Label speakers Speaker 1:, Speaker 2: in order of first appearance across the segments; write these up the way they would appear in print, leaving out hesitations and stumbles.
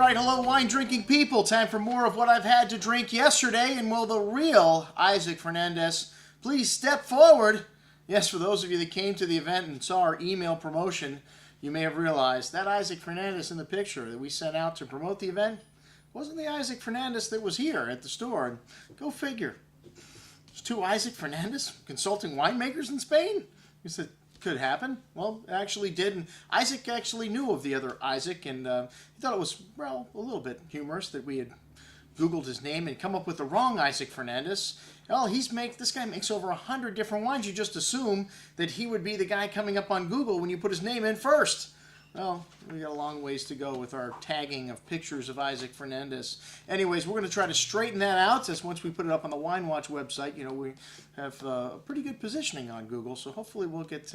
Speaker 1: Right, hello wine drinking people. Time for more of what I've had to drink yesterday. And will the real Isaac Fernandez please step forward? Yes, for those of you that came to the event and saw our email promotion, you may have realized that Isaac Fernandez in the picture that we sent out to promote the event wasn't the Isaac Fernandez that was here at the store. And go figure. There's two Isaac Fernandez consulting winemakers in Spain? You said, could happen. Well, it actually did, and Isaac actually knew of the other Isaac, and he thought it was, well, a little bit humorous that we had Googled his name and come up with the wrong Isaac Fernandez. Well, this guy makes over 100 different wines. You just assume that he would be the guy coming up on Google when you put his name in first. Well, we got a long ways to go with our tagging of pictures of Isaac Fernandez. Anyways, we're going to try to straighten that out, as once we put it up on the Wine Watch website, you know, we have a pretty good positioning on Google, so hopefully we'll get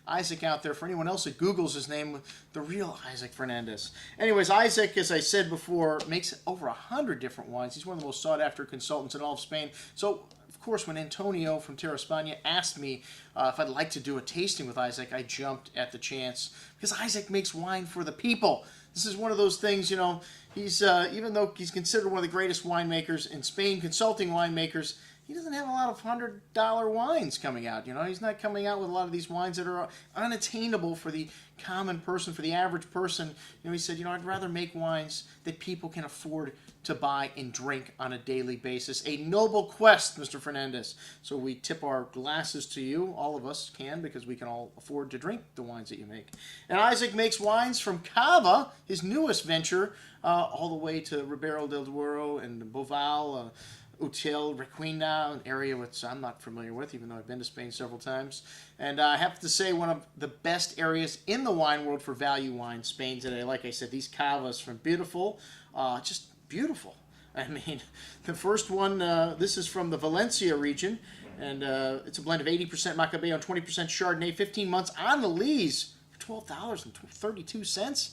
Speaker 1: Isaac out there for anyone else that Googles his name, the real Isaac Fernandez. Anyways, Isaac, as I said before, makes over 100 different wines. He's one of the most sought-after consultants in all of Spain. So, of course, when Antonio from Terra España asked me if I'd like to do a tasting with Isaac, I jumped at the chance, because Isaac makes wine for the people. This is one of those things, you know, he's even though he's considered one of the greatest winemakers in Spain, consulting winemakers, he doesn't have a lot of $100 wines coming out. You know, he's not coming out with a lot of these wines that are unattainable for the common person, for the average person. You know, he said, you know, I'd rather make wines that people can afford to buy and drink on a daily basis. A noble quest, Mr. Fernandez. So we tip our glasses to you. All of us can, because we can all afford to drink the wines that you make. And Isaac makes wines from Cava, his newest venture, all the way to Ribera del Duero and Boval, Utiel, Requena, an area which I'm not familiar with, even though I've been to Spain several times. And I have to say, one of the best areas in the wine world for value wine, Spain today. Like I said, these cavas from beautiful, just beautiful. I mean, the first one, this is from the Valencia region, and it's a blend of 80% Macabeo and 20% Chardonnay, 15 months on the lees for $12.32.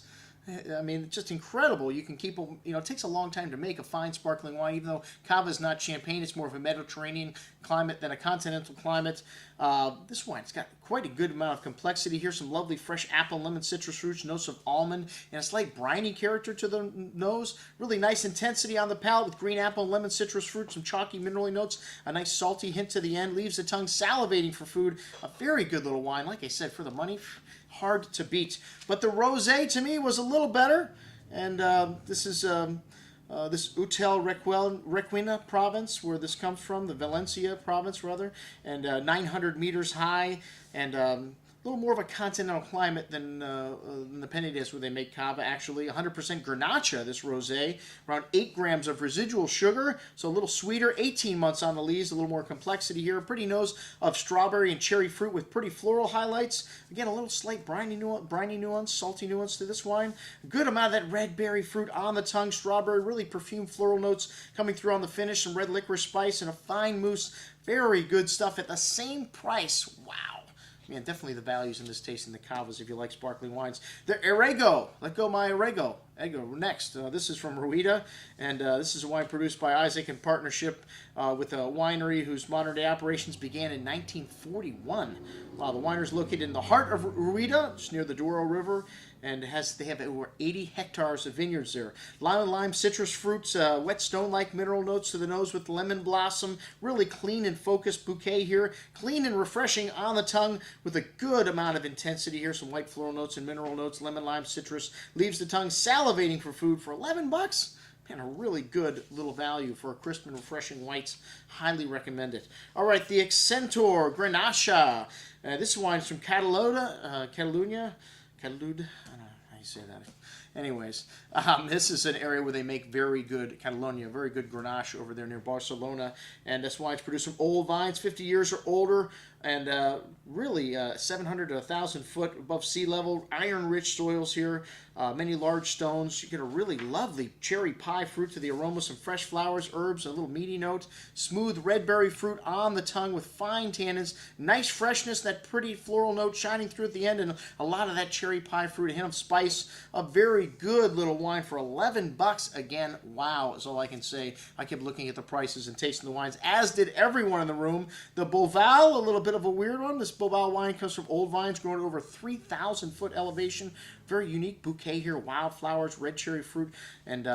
Speaker 1: I mean, it's just incredible. You can keep, you know, it takes a long time to make a fine sparkling wine, even though Cava is not Champagne. It's more of a Mediterranean climate than a continental climate. This wine's got quite a good amount of complexity here. Some lovely fresh apple, lemon, citrus fruits, notes of almond, and a slight briny character to the nose. Really nice intensity on the palate with green apple, lemon, citrus fruit, some chalky minerally notes, a nice salty hint to the end. Leaves the tongue salivating for food. A very good little wine. Like I said, for the money, hard to beat. But the rosé to me was a little better, and this is this Utiel Requena province, where this comes from, the Valencia province rather, and 900 meters high, and a little more of a continental climate than the Fernandez, where they make Cava. Actually 100% Grenache, this rosé, around 8 grams of residual sugar, so a little sweeter, 18 months on the lees, a little more complexity here, a pretty nose of strawberry and cherry fruit with pretty floral highlights. Again, a little slight briny nuance, salty nuance to this wine. A good amount of that red berry fruit on the tongue, strawberry, really perfumed floral notes coming through on the finish, some red licorice spice, and a fine mousse. Very good stuff at the same price. Wow. Man, definitely the values in this tasting, the Cavas, if you like sparkling wines. The Erego. Let go my Erego. Next. This is from Rueda, and this is a wine produced by Isaac in partnership with a winery whose modern-day operations began in 1941. Wow, the winery is located in the heart of Rueda, just near the Douro River, and they have over 80 hectares of vineyards there. Lime, citrus fruits, wet stone-like mineral notes to the nose with lemon blossom. Really clean and focused bouquet here. Clean and refreshing on the tongue with a good amount of intensity here. Some white floral notes and mineral notes, lemon, lime, citrus. Leaves the tongue salivating for food for $11. Man, a really good little value for a crisp and refreshing whites. Highly recommend it. All right, the Accentor Grenache. This wine's from Catalunya. I don't know how you say that. Anyways, this is an area where they make very good Catalonia, very good Grenache over there near Barcelona. And this wine's produced from old vines, 50 years or older, and really 700 to 1,000 foot above sea level. Iron-rich soils here, many large stones. You get a really lovely cherry pie fruit to the aroma, some fresh flowers, herbs, a little meaty note. Smooth red berry fruit on the tongue with fine tannins. Nice freshness, that pretty floral note shining through at the end, and a lot of that cherry pie fruit, a hint of spice. A very good little wine for 11 bucks. Again, wow is all I can say. I kept looking at the prices and tasting the wines, as did everyone in the room. The Beauval, a little bit of a weird one. This Beauval wine comes from old vines growing at over 3,000 foot elevation. Very unique bouquet here, wildflowers, red cherry fruit, and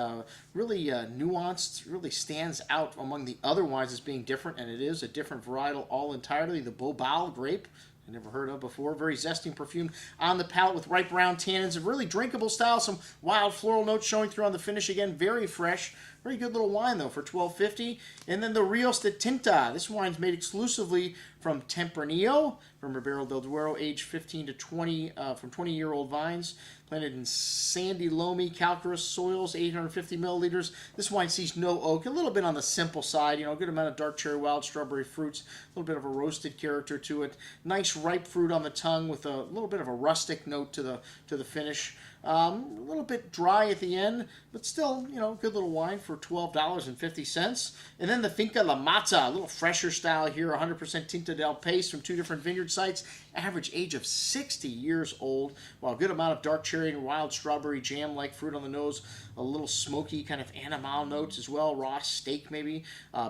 Speaker 1: really nuanced, really stands out among the other wines as being different, and it is a different varietal all entirely. The Beauval grape, I never heard of before. Very zesty perfume on the palate with ripe brown tannins. A really drinkable style. Some wild floral notes showing through on the finish. Again, very fresh. Very good little wine, though, for $12.50. And then the Rios de Tinta. This wine's made exclusively from Tempranillo, from Ribera del Duero, aged 15 to 20, from 20-year-old vines. Planted in sandy, loamy, calcareous soils, 850 milliliters. This wine sees no oak. A little bit on the simple side, a good amount of dark cherry, wild strawberry fruits. A little bit of a roasted character to it. Nice ripe fruit on the tongue with a little bit of a rustic note to the finish. A little bit dry at the end, but still, good little wine for $12.50. And then the Finca La Mata, a little fresher style here, 100% Tinta del Pais from 2 different vineyard sites. Average age of 60 years old. Well, a good amount of dark cherry and wild strawberry jam-like fruit on the nose. A little smoky kind of animal notes as well. Raw steak maybe.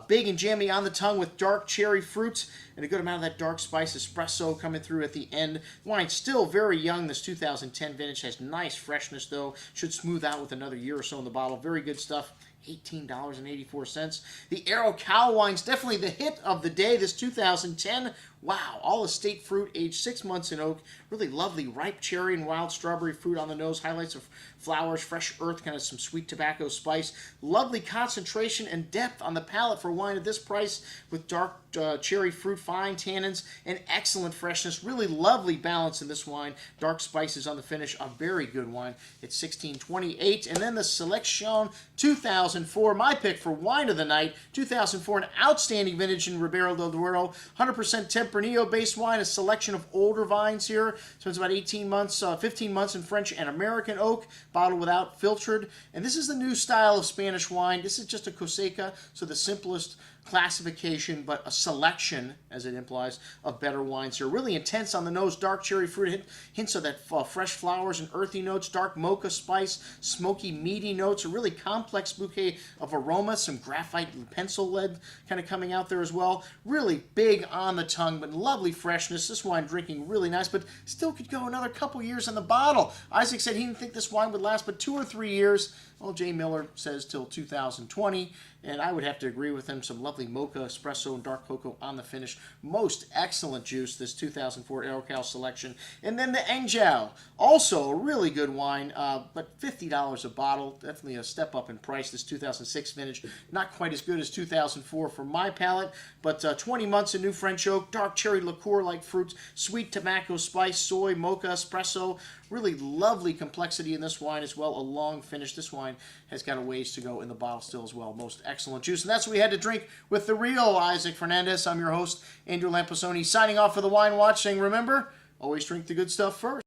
Speaker 1: Big and jammy on the tongue with dark cherry fruits. And a good amount of that dark spice espresso coming through at the end. Wine's still very young. This 2010 vintage has nice freshness though. Should smooth out with another year or so in the bottle. Very good stuff. $18.84. The Arrow Cow Wine's definitely the hit of the day. This 2010, wow, all estate fruit, aged 6 months in oak. Really lovely ripe cherry and wild strawberry fruit on the nose. Highlights of flowers, fresh earth, kind of some sweet tobacco spice. Lovely concentration and depth on the palate for wine at this price with dark cherry fruit, fine tannins, and excellent freshness. Really lovely balance in this wine. Dark spices on the finish. A very good wine. It's $16.28. And then the Selection 2004, my pick for wine of the night. 2004, an outstanding vintage in Ribera del Duero. 100% Tempranillo-based wine, a selection of older vines here. So it's about 15 months in French and American oak, bottled without filtered. And this is the new style of Spanish wine. This is just a cosecha, so the simplest classification, but a selection, as it implies, of better wines here. Really intense on the nose, dark cherry fruit, hints of that fresh flowers and earthy notes, dark mocha spice, smoky, meaty notes, a really complex bouquet of aromas, some graphite and pencil lead kind of coming out there as well. Really big on the tongue, but lovely freshness. This wine drinking really nice, but still could go another couple years in the bottle. Isaac said he didn't think this wine would last but 2 or 3 years. Well, Jay Miller says till 2020, and I would have to agree with him. Some lovely mocha, espresso, and dark cocoa on the finish. Most excellent juice, this 2004 Araucao selection. And then the Angel, also a really good wine, but $50 a bottle. Definitely a step up in price. This 2006 vintage, not quite as good as 2004 for my palate, but 20 months in new French oak, dark cherry liqueur-like fruits, sweet tobacco spice, soy, mocha, espresso. Really lovely complexity in this wine as well. A long finish. This wine has got a ways to go in the bottle still as well. Most excellent juice. And that's what we had to drink with the real Isaac Fernandez. I'm your host, Andrew Lamposoni, signing off for the Wine Watch, saying remember, always drink the good stuff first.